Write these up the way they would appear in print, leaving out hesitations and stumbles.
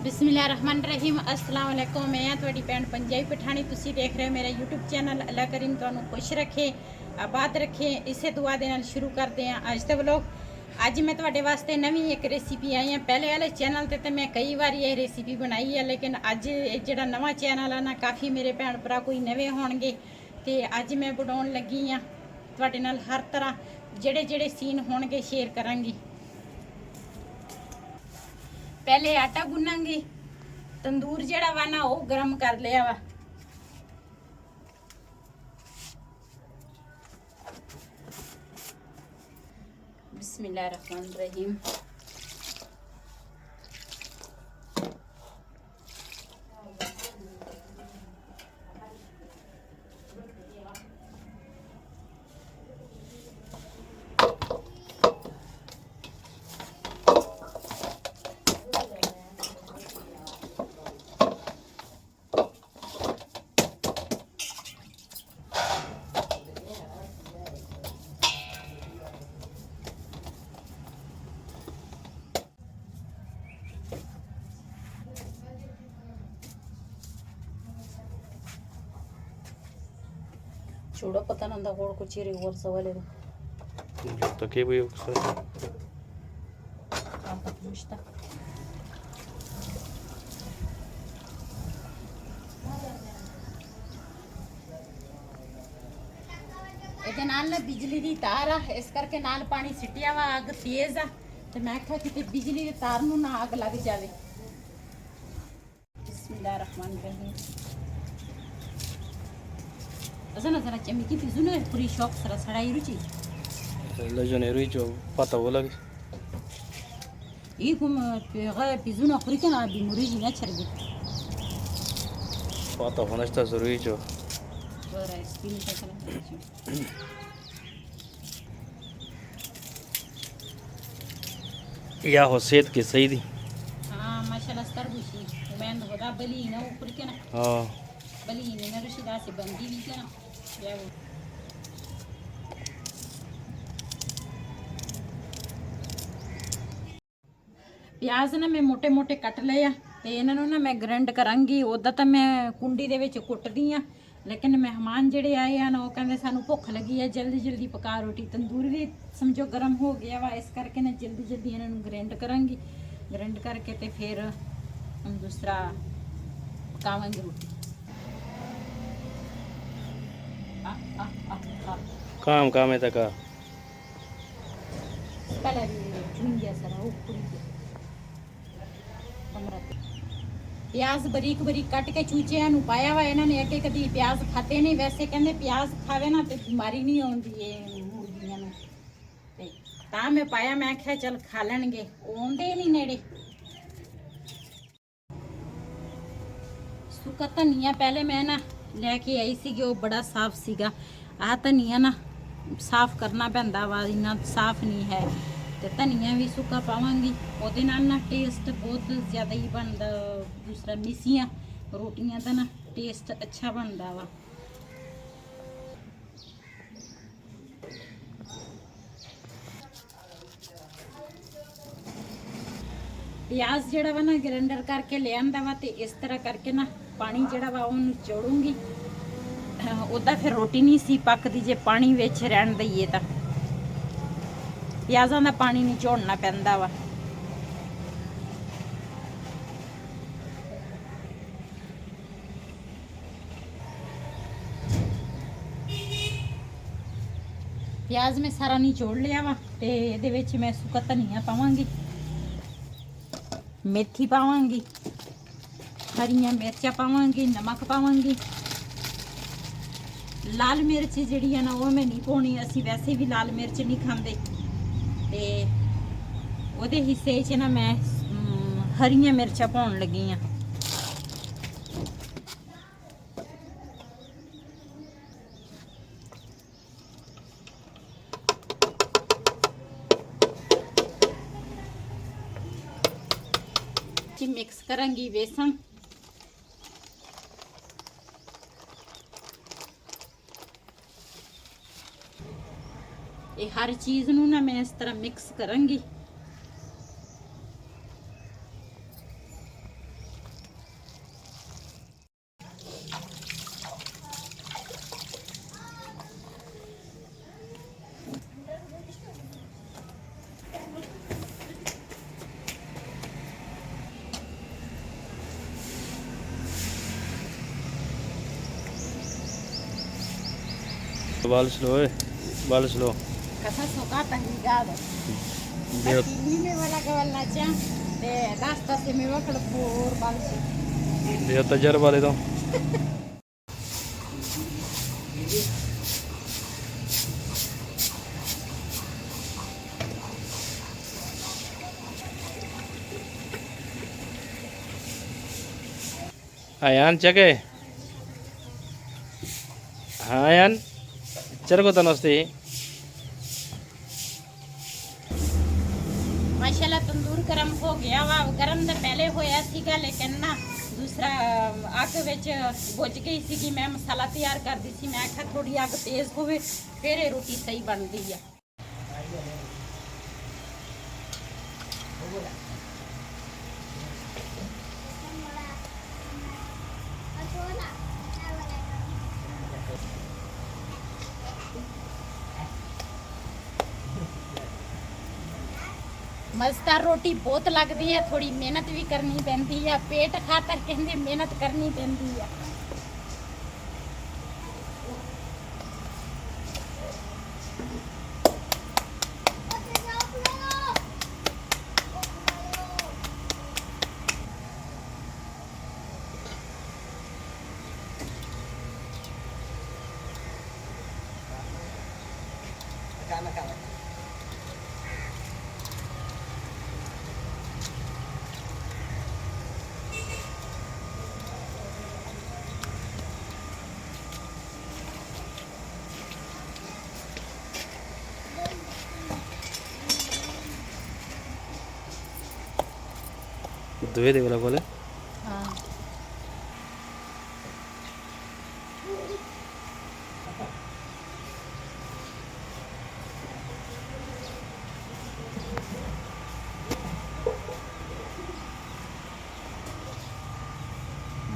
बिस्मिल्लाहिर्रहमानिर्रहीम अस्सलाम वालेकुम। मैं थोड़ी भैन पंजाबी पठानी, तुसी देख रहे हो मेरा यूट्यूब चैनल। अल्लाह करीम तुहानू खुश रखे, आबाद रखे, इसे दुआ दे नाल शुरू करते हैं अज दा व्लॉग। अज मैं तुहाडे वास्ते नवी एक रेसिपी आई है। पहले वाले चैनल ते मैं कई बार ये रेसिपी बनाई है, लेकिन अज जिहड़ा नवा चैनल है ना, काफ़ी मेरे भैन भरा कोई नवे होणगे ते अज मैं बनाउण लगी हाँ तुहाडे नाल हर तरह जेड़े जेड़े सीन होणगे शेयर करांगी। पहले आटा गुन्नांगी, तंदूर जेड़ा वा ना वो गर्म कर लिया वा। बिस्मिल्लाहिर्रहमानिर्रहीम। చూడ పతనంద కొడుకు చిరి ఓర్సవలేదు తకే పోయి ఒకసారి చూస్తా। ਇਹਦੇ ਨਾਲ ਨਾ ਬਿਜਲੀ ਦੀ ਤਾਰ ਆ, ਇਸ ਕਰਕੇ ਨਾਲ ਪਾਣੀ ਸਿੱਟਿਆ ਵਾ। ਅੱਗ ਤੇਜ਼ ਆ ਤੇ ਮੈਂ ਕਿਹਾ ਕਿਤੇ ਬਿਜਲੀ ਦੀ ਤਾਰ ਨੂੰ ਨਾ ਅੱਗ ਲੱਗ ਜਾਵੇ। ਬਿਸਮਿल्लाहिर्रहमानिर्रहीम। Zana zana chemi ki pizuna puri shok sara sarai ruchi. لجنه رويجو pata wala Ikum pega pizuna puri kana bi muriji na charbi. pata honesta رويجو Ora spini ta kala. या हो सेहत की सही दी। हाँ माशाल्लाह स्तर बुशी मैं होदा बली ना ऊपर के ना। हाँ बली ने ना रुशिदा से बंदी भी के ना या वो ਪਿਆਜ਼ ਨਾ ਮੈਂ ਮੋٹے ਮੋٹے ਕੱਟ ਲਏ ਆ ਤੇ ਇਹਨਾਂ ਨੂੰ ਨਾ ਮੈਂ ਗ੍ਰਾਈਂਡ ਕਰਾਂਗੀ। ਉਦਾਂ ਤਾਂ ਮੈਂ ਕੁੰਡੀ ਦੇ ਵਿੱਚ ਕੁੱਟਦੀ ਆ, ਲੇਕਿਨ ਮਹਿਮਾਨ ਜਿਹੜੇ ਆਏ ਆ ਨਾ ਉਹ ਕਹਿੰਦੇ ਸਾਨੂੰ ਭੁੱਖ ਲੱਗੀ ਆ, ਜਲਦੀ ਜਲਦੀ ਪਕਾ ਰੋਟੀ। ਤੰਦੂਰ ਵੀ ਸਮਝੋ ਗਰਮ ਹੋ ਗਿਆ ਵਾ, ਇਸ ਕਰਕੇ ਨਾ ਜਲਦੀ ਜਲਦੀ ਇਹਨਾਂ ਨੂੰ ਗ੍ਰਾਈਂਡ ਕਰਾਂਗੀ। ਗ੍ਰਾਈਂਡ ਕਰਕੇ ਤੇ ਫਿਰ हम दूसरा पकावांगे रोटी। काम काम है तक पहले चुनिया सरा ऊपर प्याज बरीक बरीक कट के चूचिया नु पाया वा। इन्होंने अगे कभी प्याज खाते नहीं, वैसे कहते प्याज खावे ना तो बीमारी नहीं आती है मुर्गियां नूं, ते तां मैं पाया। मैं आख्या चल खा लैणगे, आउंदे नहीं नेड़े। सुक्का धनिया पहले मैं ना लैके आई सी, वो बड़ा साफ सीगा। आह धनिया ना साफ करना पैंदा वा, इन्ना साफ नहीं है। तो धनिया भी सुक्का पावांगी, ਉਹਦੇ ਨਾਲ ना टेस्ट बहुत ज़्यादा ही बनता। दूसरा मिसियां रोटियां का ना टेस्ट अच्छा बनता वा। प्याज ਜਿਹੜਾ ਵਾ ਨਾ ਗ੍ਰਾਈਂਡਰ ਕਰਕੇ ਲੈ ਆਂਦਾ ਵਾ, ਤੇ ਇਸ ਤਰ੍ਹਾਂ ਕਰਕੇ ਨਾ ਪਾਣੀ ਜਿਹੜਾ ਵਾ ਉਹਨੂੰ ਨਿਚੋੜੂੰਗੀ। ਉਹਦਾ ਫਿਰ ਰੋਟੀ ਨਹੀਂ ਸੀ ਪੱਕਦੀ ਜੇ ਪਾਣੀ ਵਿੱਚ ਰਹਿਣ ਦਈਏ ਤਾਂ। ਪਿਆਜ਼ਾਂ ਦਾ ਪਾਣੀ ਨਿਚੋੜਨਾ ਪੈਂਦਾ ਵਾ। ਪਿਆਜ਼ ਮੈਂ ਸਾਰਾ ਨਿਚੋੜ ਲਿਆ ਵਾ, ਤੇ ਇਹਦੇ ਵਿੱਚ ਮੈਂ ਸੁੱਕਾ ਧਨੀਆ ਪਾਵਾਂਗੀ, मेथी पावांगी, हरियां मिर्चा पावांगी, नमक पावांगी। लाल मिर्च जिहड़ी है ना वो मैं नहीं पाउणी, असी वैसे भी लाल मिर्च नहीं खांदे। ते ओहदे हिस्से च ना मैं हरियां मिर्चा पाउण लगी हाँ। मिक्स करांगी बेसन। ये हर चीज़ नू ना मैं इस तरह मिक्स करांगी। बाल स्लो है, बाल स्लो Kasa sokata ligada. दे Mimi wala gawal na cha. De rasta se me wakal por balsi. दे तजर्बा ले दो Ayan, cake. Ayan, चर को तनस्ते माशाल्लाह तंदूर गरम हो गया वा गरम तो पहले होया सीगा लेकिन ना दूसरा आग विच बुझ गई सीगी मैं मसाला तैयार कर दी सी मैं आखा थोड़ी अग तेज होवे फिर ये रोटी सही बनदी है मज़ेदार रोटी बहुत लगती है थोड़ी मेहनत भी करनी पैंदी है पेट खातर कहते मेहनत करनी पैंदी है दुए दे वाला बोले हाँ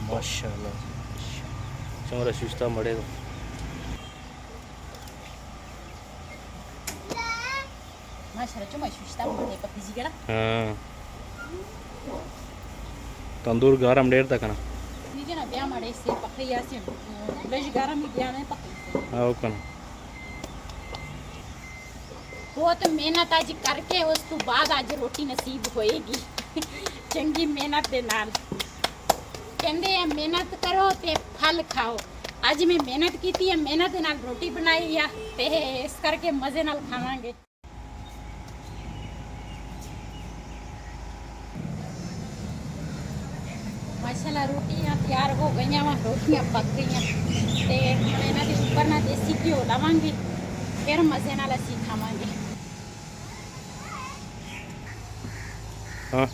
माशाल्लाह चमड़ा शिस्ता मड़े तो माशाल्लाह cuma susta mau deh pakai juga हाँ तंदूर गरम डेढ़ तक ना ini dia nak biar mana sih pakai ya sih lagi garam ini dia nak pakai हाँ कन बहुत मेहनत आज करके उस तो बाद आज रोटी नसीब होएगी चंगी मेहनत दे नाल कहंदे है मेहनत करो ते फल खाओ आज मैं मेहनत की थी मेहनत दे नाल रोटी बनाई है ते इस करके मजे नाल खावांगे माशाल्लाह रोटियां तैयार हो गई वा रोटियां पक गई ते हुण इन्हां दे उपर ना देसी घिओ लावांगे फिर मजे नाल असीं खावांगे हाँ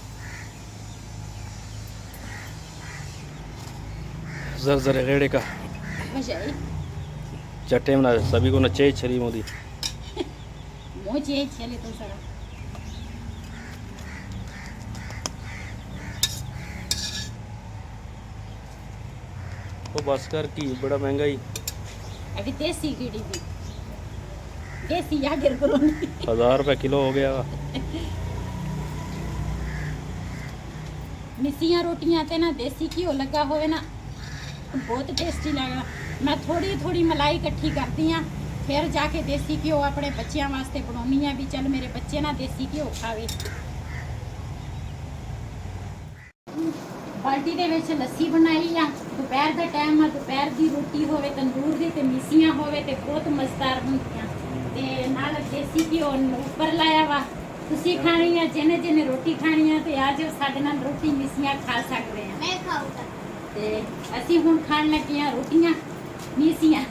जर जर रेड़े का मजा आई चट्टे में ना सभी को नचे छरी मोदी मुझे चले तो सड़ा वो बस कर की बड़ा महंगा ही अभी देसी कीड़ी भी देसी या गिर करो 1000 रुपये किलो हो गया मिसियां रोटियां ते ना देसी घिओ लगा होवे ना बहुत टेस्टी लगदा मैं थोड़ी थोड़ी मलाई इकट्ठी करदी हां फिर जाके देसी घिओ अपने बच्चों वास्ते बनाउनी आ भी चल मेरे बच्चे ना देसी घिओ खावे बाल्टी दे विच लस्सी बनाई आ दोपहर दा टाइम आ दोपहर दी रोटी होवे तंदूर दी ते मिसियां होवे ते बहुत मजेदार हुंदियां ते नाल देसी घिओ ऊपर लाया वा तुसी खानी है जिन्हें जिन्हें रोटी खानी है ते आज साडे नाल रोटी मिसियां खा सकदे आ मैं खाऊंगा ते असीं हुण खाण लगे आ रोटियां मिसियां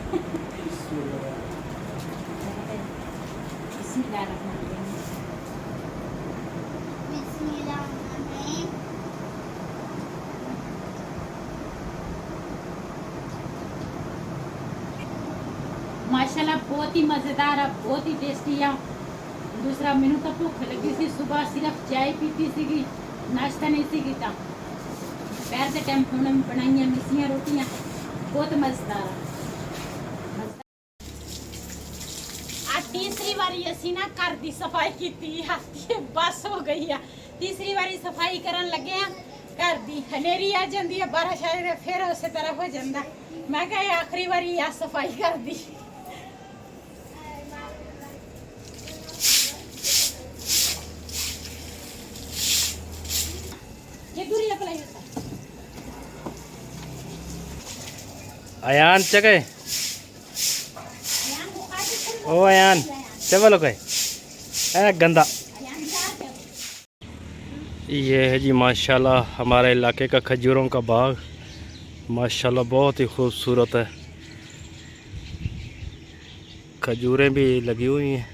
माशाल्लाह बहुत ही मज़ेदार है बहुत ही टेस्टी है दूसरा मैनू तो भुख लगी सी सुबह सिर्फ चाय पीती सी नाश्ता नहीं सी कीता दोपहर के टाइम हुण बनाई मिसियां रोटियां बहुत मज़ेदार है तीसरी बारी असी ना घर की सफाई की बस हो गई है तीसरी बारी सफाई करन लगे हैं घर की हनेरी आ जाती है बारह शायद फिर उस तरह हो जाता मैं कहा आखिरी बारी आ सफाई कर दी अयान चगे ओ अयान चलो गए ए गंदा। ये है जी माशाल्लाह हमारे इलाके का खजूरों का बाग, माशाल्लाह बहुत ही खूबसूरत है। खजूरें भी लगी हुई हैं,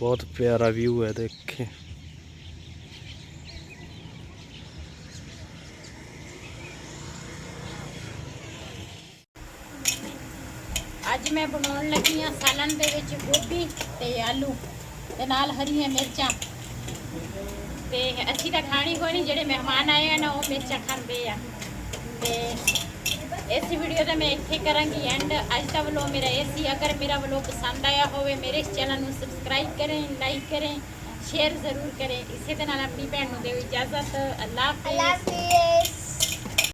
बहुत प्यारा व्यू है देखें। ਅੱਜ ਮੈਂ ਬਣਾਉਣ ਲੱਗੀ ਆ ਸਾਲਨ ਦੇ ਵਿੱਚ ਗੋਭੀ ਤੇ ਆਲੂ ਤੇ ਨਾਲ ਹਰੀਆਂ ਮਿਰਚਾਂ। ਤੇ ਅਸੀਂ ਤਾਂ ਖਾਣੀ ਕੋਈ ਨਹੀਂ, ਜਿਹੜੇ ਮਹਿਮਾਨ ਆਏ ਆ ਨਾ ਉਹ ਮਿਰਚਾਂ ਖਾਂਦੇ ਆ। ਤੇ ਇਸ ਵੀਡੀਓ ਦਾ ਮੈਂ ਇੱਥੇ ਕਰਾਂਗੀ ਐਂਡ। ਅੱਜ ਦਾ ਵਲੋਗ ਮੇਰਾ ਇਹ ਸੀ। ਅਗਰ ਮੇਰਾ ਵਲੋਗ ਪਸੰਦ ਆਇਆ ਹੋਵੇ ਮੇਰੇ ਇਸ ਚੈਨਲ ਨੂੰ ਸਬਸਕ੍ਰਾਈਬ ਕरें, ਲਾਈਕ करें, शेयर ज़रूर करें। इसी के नाल अपनी भैन को दो इजाज़त। अल्लाह हाफ़िज़।